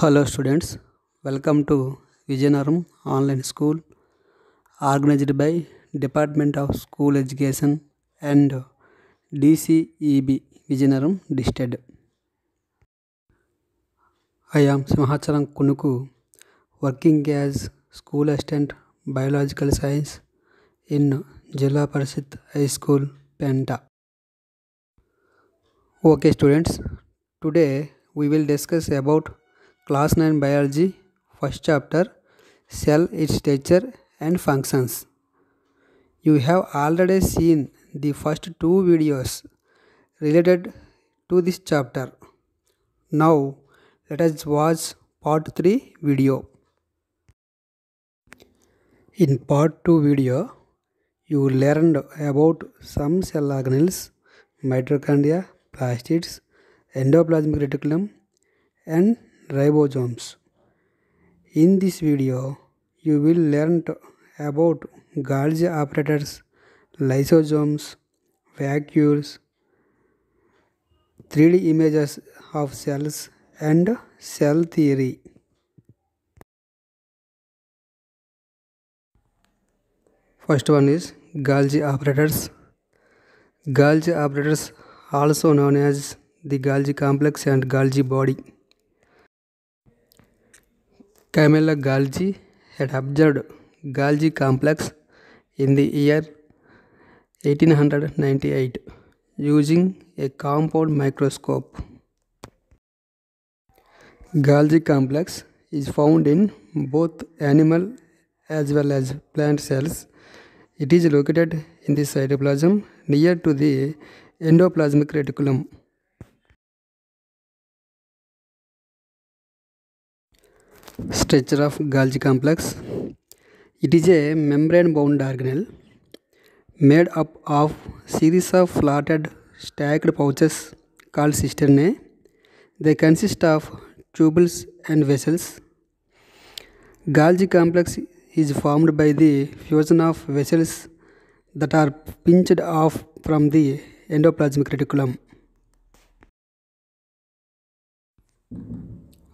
Hello students, welcome to Vijayanaram Online School organized by Department of School Education and DCEB Vijayanaram District. I am Simhacharan Kunuku, working as school assistant biological science in Jilla Parishad High School, Penta. Okay students, today we will discuss about class 9 biology first chapter cell, its structure and functions. You have already seen the first two videos related to this chapter. Now let us watch part 3 video. In part 2 video, you learned about some cell organelles, mitochondria, plastids, endoplasmic reticulum and ribosomes. In this video, you will learn about Golgi apparatus, lysosomes, vacuoles, 3D images of cells and cell theory. First one is Golgi apparatus. Golgi apparatus, also known as the Golgi complex and Golgi body. Camilla Golgi had observed Golgi complex in the year 1898 using a compound microscope. Golgi complex is found in both animal as well as plant cells. It is located in the cytoplasm near to the endoplasmic reticulum. Structure of Golgi complex. It is a membrane-bound organelle made up of series of flattened stacked pouches called cisternae. They consist of tubules and vessels. Golgi complex is formed by the fusion of vessels that are pinched off from the endoplasmic reticulum.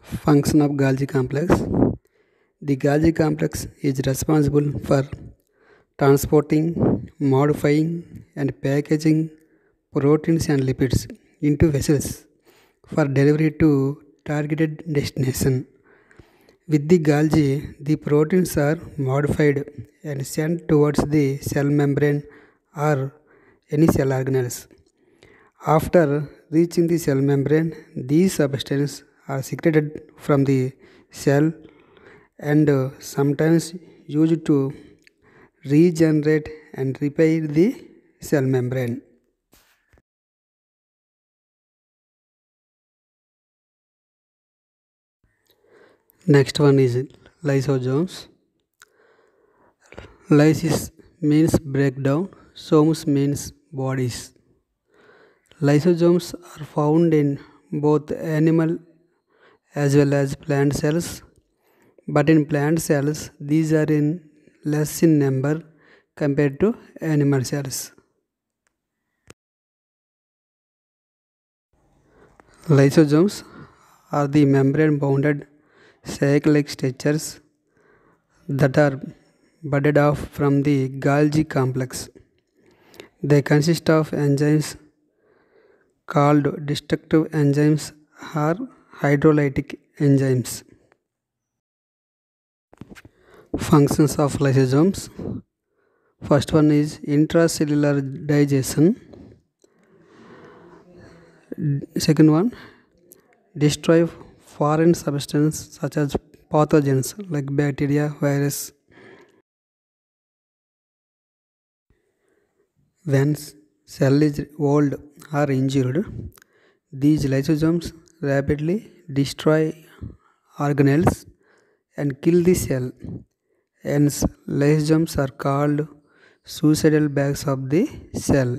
Function of Golgi complex. The Golgi complex is responsible for transporting, modifying and packaging proteins and lipids into vessels for delivery to targeted destination. With the Golgi, the proteins are modified and sent towards the cell membrane or any cell organelles. After reaching the cell membrane, these substances are secreted from the cell and sometimes used to regenerate and repair the cell membrane. Next one is lysosomes. Lysis means breakdown, somes means bodies. Lysosomes are found in both animal as well as plant cells, but in plant cells these are in less in number compared to animal cells. Lysosomes are the membrane-bounded sac-like structures that are budded off from the Golgi complex. They consist of enzymes called destructive enzymes or hydrolytic enzymes. Functions of lysosomes. First one is intracellular digestion. Second one, destroy foreign substances such as pathogens like bacteria, virus. When cell is old or injured, these lysosomes rapidly destroy organelles and kill the cell. Hence, lysosomes are called suicidal bags of the cell.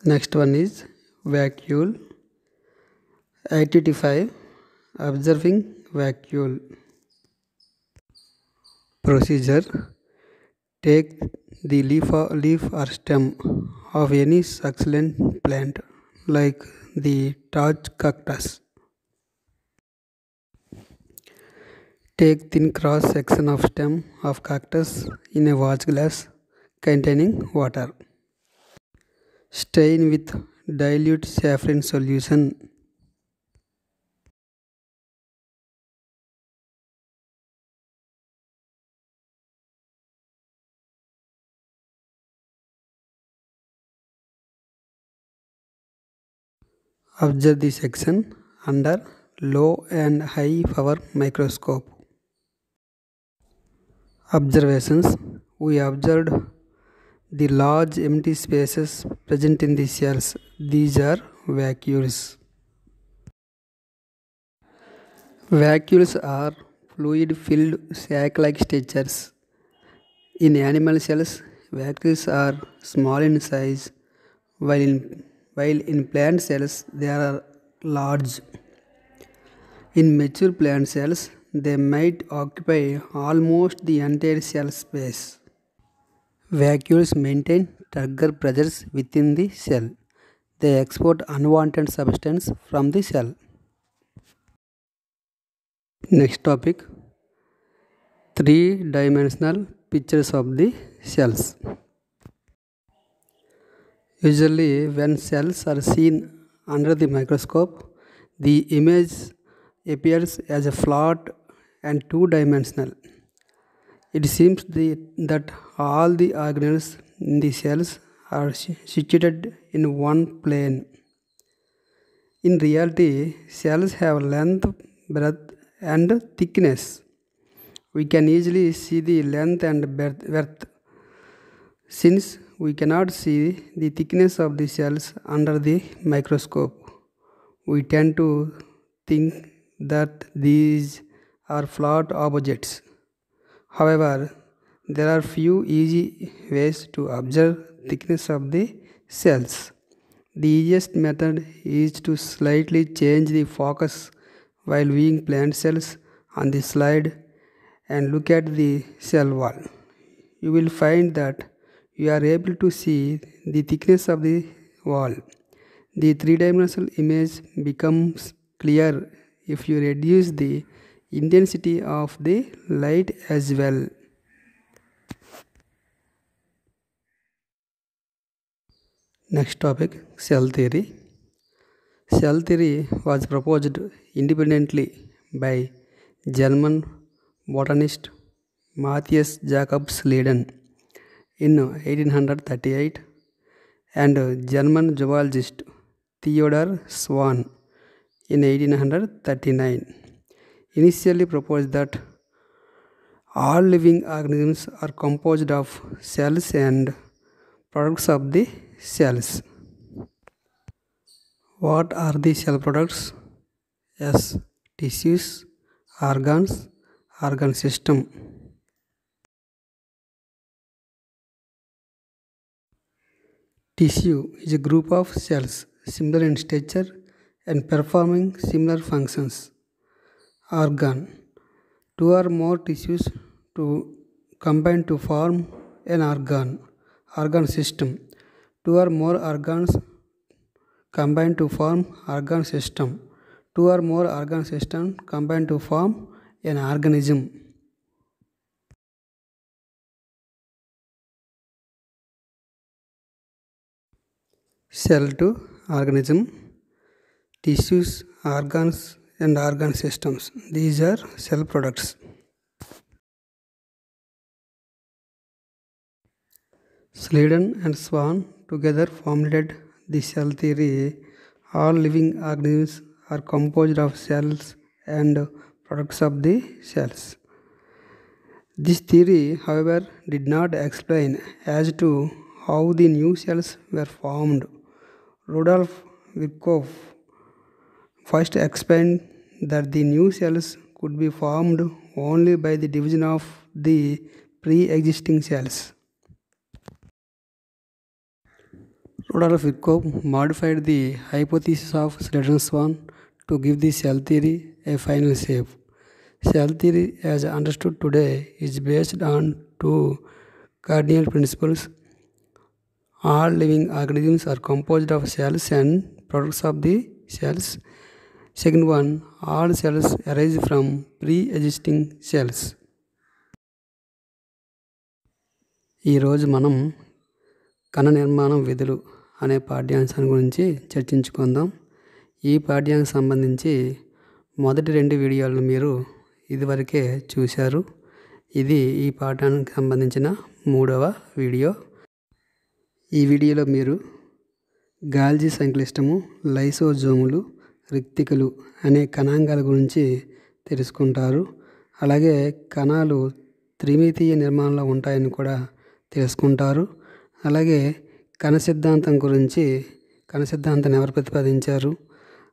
Next one is vacuole. Activity 5, observing vacuole. Procedure: take the leaf or stem of any succulent plant, like the Taj cactus. Take thin cross section of stem of cactus in a watch glass containing water. Stain with dilute saffron solution. Observe the section under low and high power microscope. Observations. We observed the large empty spaces present in the cells. These are vacuoles. Vacuoles are fluid filled sac like structures. In animal cells, vacuoles are small in size, while in plant cells they are large. In mature plant cells, they might occupy almost the entire cell space. Vacuoles maintain turgor pressures within the cell. They export unwanted substance from the cell. Next topic, three-dimensional pictures of the cells. Usually, when cells are seen under the microscope, the image appears as a flat and two-dimensional. It seems that all the organelles in the cells are situated in one plane. In reality, cells have length, breadth, and thickness. We can easily see the length and breadth. Since we cannot see the thickness of the cells under the microscope, we tend to think that these are flat objects. However, there are few easy ways to observe thickness of the cells. The easiest method is to slightly change the focus while viewing plant cells on the slide and look at the cell wall. You will find that you are able to see the thickness of the wall. The three-dimensional image becomes clear if you reduce the intensity of the light as well. Next topic, cell theory. Cell theory was proposed independently by German botanist Matthias Jacobs Leiden in 1838 and German zoologist Theodor Schwann in 1839. Initially proposed that all living organisms are composed of cells and products of the cells. What are the cell products? Yes, tissues, organs, organ system. Tissue is a group of cells similar in structure and performing similar functions. Organ. Two or more tissues to combine to form an organ. Organ system. Two or more organs combine to form organ system. Two or more organ systems combine to form an organism. Cell to organism, tissues, organs, and organ systems. These are cell products. Sladen and Schwann together formulated the cell theory. All living organisms are composed of cells and products of the cells. This theory, however, did not explain as to how the new cells were formed. Rudolf Virchow first explained that the new cells could be formed only by the division of the pre-existing cells. Rudolf Virchow modified the hypothesis of Sladen-Schwann to give the cell theory a final shape. Cell theory, as understood today, is based on two cardinal principles. All living organisms are composed of cells and products of the cells. Second one, all cells arise from pre-existing cells. ఈరోజు మనం కణ నిర్మాణం విధులు అనే పాఠ్యాంశాన్ని గురించి చర్చించుకుందాం. ఈ పాఠ్యాంశానికి సంబంధించి మొదటి 2 వీడియోలను మీరు ఇదివరకే చూశారు. ఇది ఈ పాఠానికి సంబంధించిన 3వ వీడియో. ఈ వీడియోలో మీరు గాల్జీ సంక్లిష్టము, లైసోజోములు, రిక్తికలు అనే కణాంగాల గురించి తెలుసుకుంటారు. అలాగే కణాలు త్రిమితీయ నిర్మాణంలో ఉంటాయని కూడా తెలుసుకుంటారు. అలాగే కణ సిద్ధాంతం గురించి, కణ సిద్ధాంతాన్ని ఎవరు ప్రతిపాదించారు,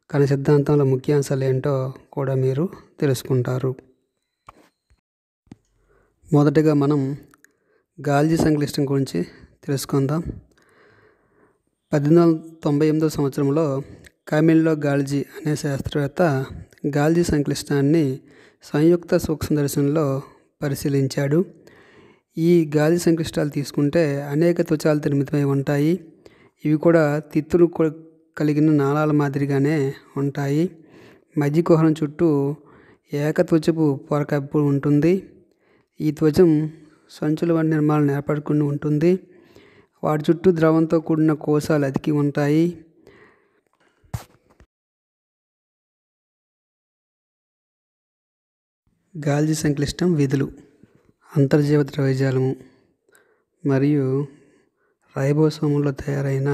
కణ సిద్ధాంతంలో ముఖ్యాంశాలు ఏంటో కూడా మీరు తెలుసుకుంటారు. మొదటగా మనం గాల్జీ సంక్లిష్టం గురించి తెలుసుకుందాం. 1898 సంవత్సరంలో కామిల్లో గాల్జీ అనే శాస్త్రవేత్త గాల్జీ సంక్లిష్టాన్ని సంయుక్త సూక్ష్మదర్శనంలో పరిశీలించాడు. ఈ గాల్జీ సంక్లిష్టాలు తీసుకుంటే అనేక త్వచాలు నిర్మితమై ఉంటాయి. ఇవి కూడా తిత్తులు కలిగిన నాళాల మాదిరిగానే ఉంటాయి. మధ్య కుహరం చుట్టూ ఏకత్వచపు పొర కప్పి ఉంటుంది. ఈ త్వచం సంచుల వంటి నిర్మాణాలను ఏర్పడుకుని ఉంటుంది. వాటి చుట్టూ ద్రవంతో కూడిన కోశాలు అతికి ఉంటాయి. గాల్జీ సంక్లిష్టం విధులు: అంతర్జీవ ద్రవ్యజాలము మరియు రైబోసోముల్లో తయారైన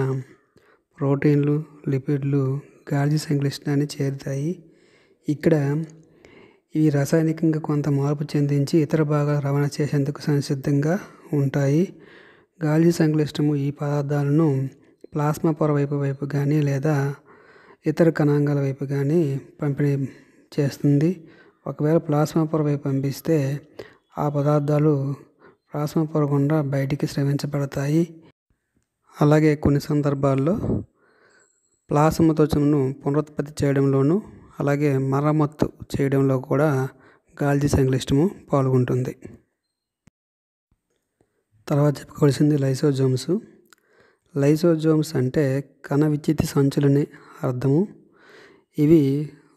ప్రోటీన్లు, లిపిడ్లు గాల్జీ సంక్లిష్టాన్ని చేరుతాయి. ఇక్కడ ఇవి రసాయనికంగా కొంత మార్పు చెందించి ఇతర భాగాలు రవాణా చేసేందుకు సంసిద్ధంగా ఉంటాయి. గాల్జీ సంక్లిష్టము ఈ పదార్థాలను ప్లాస్మా పొర వైపు కానీ లేదా ఇతర కణాంగాల వైపు కానీ పంపిణీ చేస్తుంది. ఒకవేళ ప్లాస్మా పొర వైపు పంపిస్తే ఆ పదార్థాలు ప్లాస్మా పొర గుండా బయటికి స్రవించబడతాయి. అలాగే కొన్ని సందర్భాల్లో ప్లాస్మా త్వచమును పునరుత్పత్తి చేయడంలోనూ అలాగే మరమ్మత్తు చేయడంలో కూడా గాల్జీ సంక్లిష్టము పాల్గొంటుంది. తర్వాత చెప్పుకోవాల్సింది లైసోజోమ్స్. లైసోజోమ్స్ అంటే కణ విచ్ఛిత్తి సంచులని అర్థము. ఇవి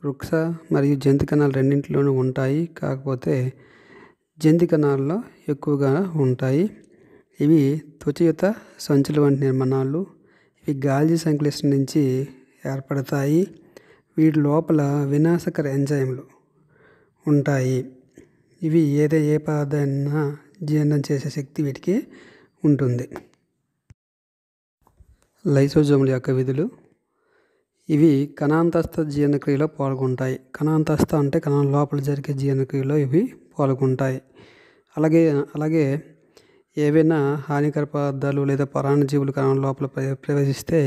వృక్ష మరియు జంతు కణాలు రెండింటిలోనూ ఉంటాయి. కాకపోతే జంతు కణాల్లో ఎక్కువగా ఉంటాయి. ఇవి త్వచయుత సంచుల వంటి నిర్మాణాలు. ఇవి గాల్జీ సంక్లిష్టం నుంచి ఏర్పడతాయి. వీటి లోపల వినాశకర ఎంజైమ్లు ఉంటాయి. ఇవి ఏ పదార్థాన్ని జీర్ణం చేసే శక్తి వీటికి ఉంటుంది. లైసోజోముల యొక్క విధులు: ఇవి కణాంతస్థ జీర్ణక్రియలో పాల్గొంటాయి. కణాంతస్థ అంటే కణాల లోపల జరిగే జీర్ణక్రియలో ఇవి పాల్గొంటాయి. అలాగే ఏవైనా హానికర పదార్థాలు లేదా పరాన్నజీవులు కణాల లోపల ప్రవేశిస్తే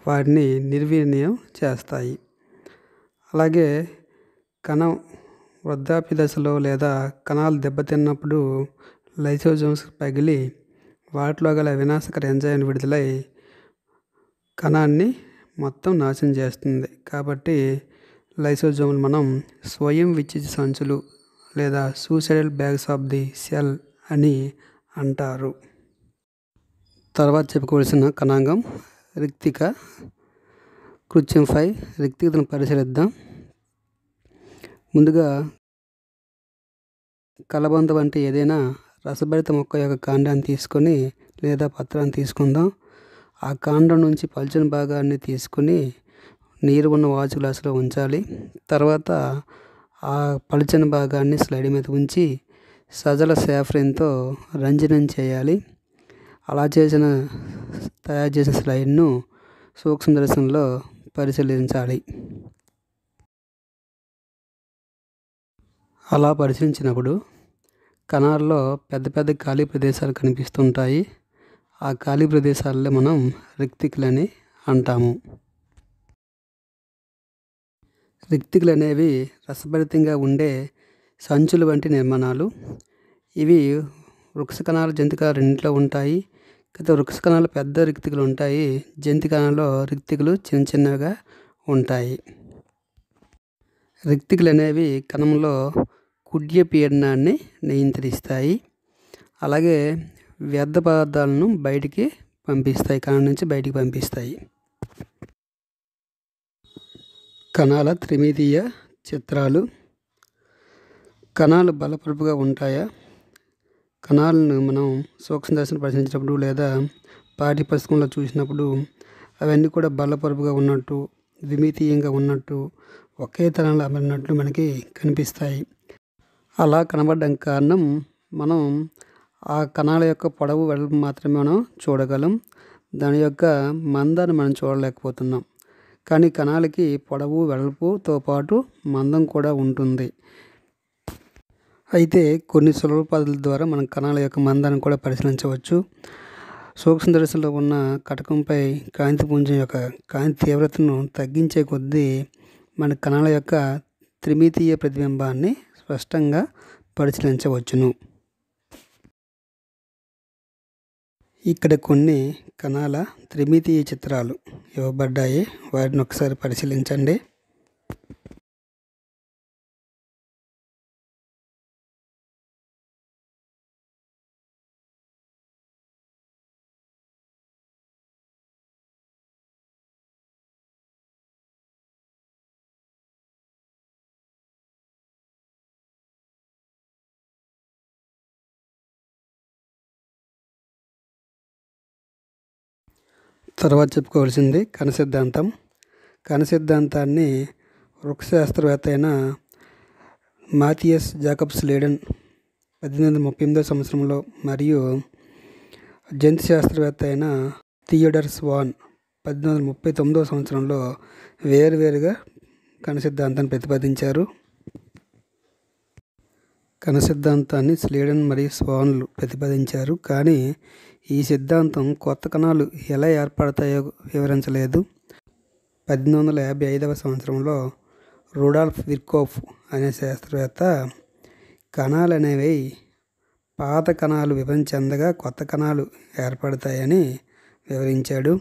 వాటిని నిర్వీర్యం చేస్తాయి. అలాగే కణం వృద్ధాప్య దశలో లేదా కణాలు దెబ్బతిన్నప్పుడు లైసోజోమ్స్ పగిలి వాటిలో గల వినాశకర ఎంజైమ్ విడుదలై కణాన్ని మొత్తం నాశనం చేస్తుంది. కాబట్టి లైసోజోములు మనం స్వయం విచ్ఛిత్తి సంచులు లేదా suicidal bags of the cell అని అంటారు. తర్వాత చెప్పుకోవాల్సిన కణాంగం రిక్తిక. కృత్యం 5 రిక్తికతను పరిశీలిద్దాం. ముందుగా కలబంద వంటి ఏదైనా రసభరిత మొక్క యొక్క కాండాన్ని తీసుకొని లేదా పత్రాన్ని తీసుకుందాం. ఆ కాండం నుంచి పలుచని భాగాన్ని తీసుకొని నీరు ఉన్న వాచు గ్లాసులో ఉంచాలి. తర్వాత ఆ పలుచని భాగాన్ని స్లైడ్ మీద ఉంచి సజల సాఫ్రిన్తో రంజనం చేయాలి. అలా తయారు చేసిన స్లైడ్ను సూక్ష్మదర్శనంలో పరిశీలించాలి. అలా పరిశీలించినప్పుడు కణాల్లో పెద్ద పెద్ద ఖాళీ ప్రదేశాలు కనిపిస్తుంటాయి. ఆ ఖాళీ ప్రదేశాల్లో మనం రిక్తికలని అంటాము. రిక్తికలు అనేవి రసభరితంగా ఉండే సంచులు వంటి నిర్మాణాలు. ఇవి వృక్ష కణాలు, జంతు కణాలు రెండింటిలో ఉంటాయి. అయితే వృక్ష కణాలు పెద్ద రిక్తికలు ఉంటాయి. జంతు కణాల్లో రిక్తికలు చిన్న చిన్నగా ఉంటాయి. రిక్తికలు అనేవి కణంలో కుడ్య పీడనాన్ని నియంత్రిస్తాయి. అలాగే వ్యర్థ పదార్థాలను బయటికి పంపిస్తాయి, కణం నుంచి బయటికి పంపిస్తాయి. కణాల త్రిమితీయ చిత్రాలు. కణాలు బలపరుపుగా ఉంటాయా? కణాలను మనం సూక్ష్మదర్శనం పరిశీలించినప్పుడు లేదా పాఠ్యపుస్తకంలో చూసినప్పుడు అవన్నీ కూడా బలపరుపుగా ఉన్నట్టు, ద్విమితీయంగా ఉన్నట్టు, ఒకే తరంలో అమరినట్లు మనకి కనిపిస్తాయి. అలా కనబడడానికి కారణం మనం ఆ కణాల యొక్క పొడవు వెడల్పు మాత్రమే మనం చూడగలం. దాని యొక్క మందాన్ని మనం చూడలేకపోతున్నాం. కానీ కణాలకి పొడవు వెడల్పుతో పాటు మందం కూడా ఉంటుంది. అయితే కొన్ని సులభ పద్ధతుల ద్వారా మనం కణాల యొక్క మందాన్ని కూడా పరిశీలించవచ్చు. సూక్ష్మదర్శిలో ఉన్న కటకంపై కాంతిపుంజం యొక్క కాంతి తీవ్రతను తగ్గించే కొద్దీ మన కణాల యొక్క త్రిమితీయ ప్రతిబింబాన్ని స్పష్టంగా పరిశీలించవచ్చును. ఇక్కడ కొన్ని కణాల త్రిమితీయ చిత్రాలు ఇవ్వబడ్డాయి. వాటిని ఒకసారి పరిశీలించండి. తర్వాత చెప్పుకోవాల్సింది కణ సిద్ధాంతం. కణ సిద్ధాంతాన్ని వృక్షశాస్త్రవేత్త అయిన మాథియస్ జాకబ్స్ లేడెన్ 1838 సంవత్సరంలో మరియు జంతు శాస్త్రవేత్త అయిన థియోడర్ స్వాన్ 1839 సంవత్సరంలో వేరువేరుగా కణ సిద్ధాంతాన్ని ప్రతిపాదించారు. కణ సిద్ధాంతాన్ని స్లీడెన్ మరియు స్వాన్లు ప్రతిపాదించారు. కానీ ఈ సిద్ధాంతం కొత్త కణాలు ఎలా ఏర్పడతాయో వివరించలేదు. 1855 సంవత్సరంలో రుడాల్ఫ్ విర్కోఫ్ అనే శాస్త్రవేత్త కణాలు అనేవి పాత కణాలు విభజన చెందగా కొత్త కణాలు ఏర్పడతాయని వివరించాడు.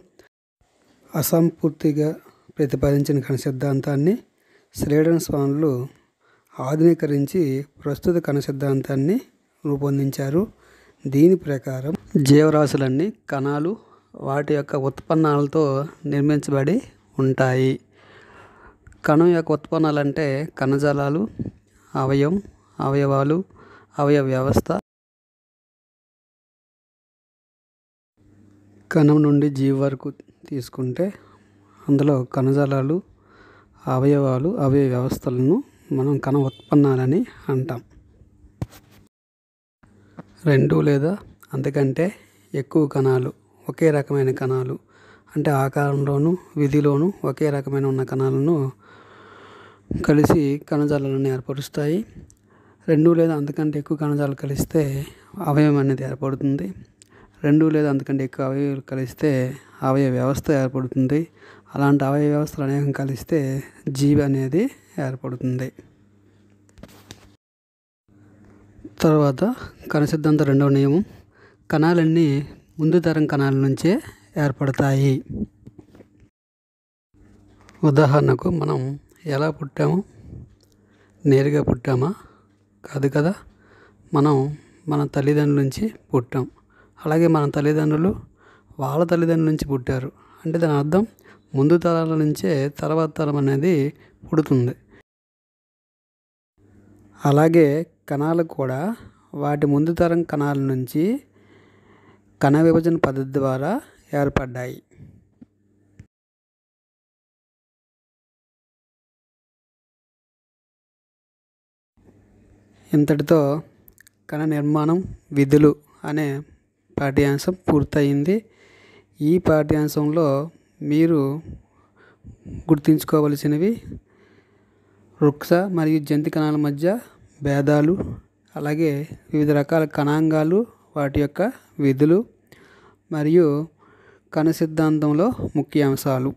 అసంపూర్తిగా ప్రతిపాదించిన కణ సిద్ధాంతాన్ని స్లీడెన్ స్వాన్లు ఆధునీకరించి ప్రస్తుత కణ సిద్ధాంతాన్ని రూపొందించారు. దీని ప్రకారం జీవరాశులన్నీ కణాలు వాటి యొక్క ఉత్పన్నాలతో నిర్మించబడి ఉంటాయి. కణం యొక్క ఉత్పన్నాలు అంటే కణజాలాలు, అవయవాలు, అవయవ వ్యవస్థ. కణం నుండి జీవి వరకు తీసుకుంటే అందులో కణజాలాలు, అవయవాలు, అవయవ వ్యవస్థలను మనం కణ ఉత్పన్నాలని అంటాం. 2 లేదా అంతకంటే ఎక్కువ కణాలు, ఒకే రకమైన కణాలు అంటే ఆకారంలోనూ విధిలోనూ ఒకే రకమైన ఉన్న కణాలను కలిసి కణజాలాలను ఏర్పరుస్తాయి. 2 లేదా అంతకంటే ఎక్కువ కణజాలాలు కలిస్తే అవయవం అనేది ఏర్పడుతుంది. 2 లేదా అంతకంటే ఎక్కువ అవయవాలు కలిస్తే అవయవ వ్యవస్థ ఏర్పడుతుంది. అలాంటి అవయవ వ్యవస్థలు అనేకం కలిస్తే జీవి అనేది ఏర్పడుతుంది. తర్వాత కణ సిద్ధాంత 2వ నియమం, కణాలన్నీ ముందు తరం కణాల నుంచే ఏర్పడతాయి. ఉదాహరణకు మనం ఎలా పుట్టాము? నేరుగా పుట్టామా? కాదు కదా. మనం మన తల్లిదండ్రుల నుంచి పుట్టాం. అలాగే మన తల్లిదండ్రులు వాళ్ళ తల్లిదండ్రుల నుంచి పుట్టారు. అంటే దాని అర్థం ముందు తరాల నుంచే తర్వాత తరం అనేది పుడుతుంది. అలాగే కణాలు కూడా వాటి ముందు తరం కణాల నుంచి కణ విభజన పద్ధతి ద్వారా ఏర్పడ్డాయి. ఇంతటితో కణ నిర్మాణం విధులు అనే పాఠ్యాంశం పూర్తయింది. ఈ పాఠ్యాంశంలో మీరు గుర్తుంచుకోవలసినవి వృక్ష మరియు జంతు కణాల మధ్య భేదాలు, అలాగే వివిధ రకాల కణాంగాలు, వాటి యొక్క విధులు మరియు కణ సిద్ధాంతంలో ముఖ్య అంశాలు.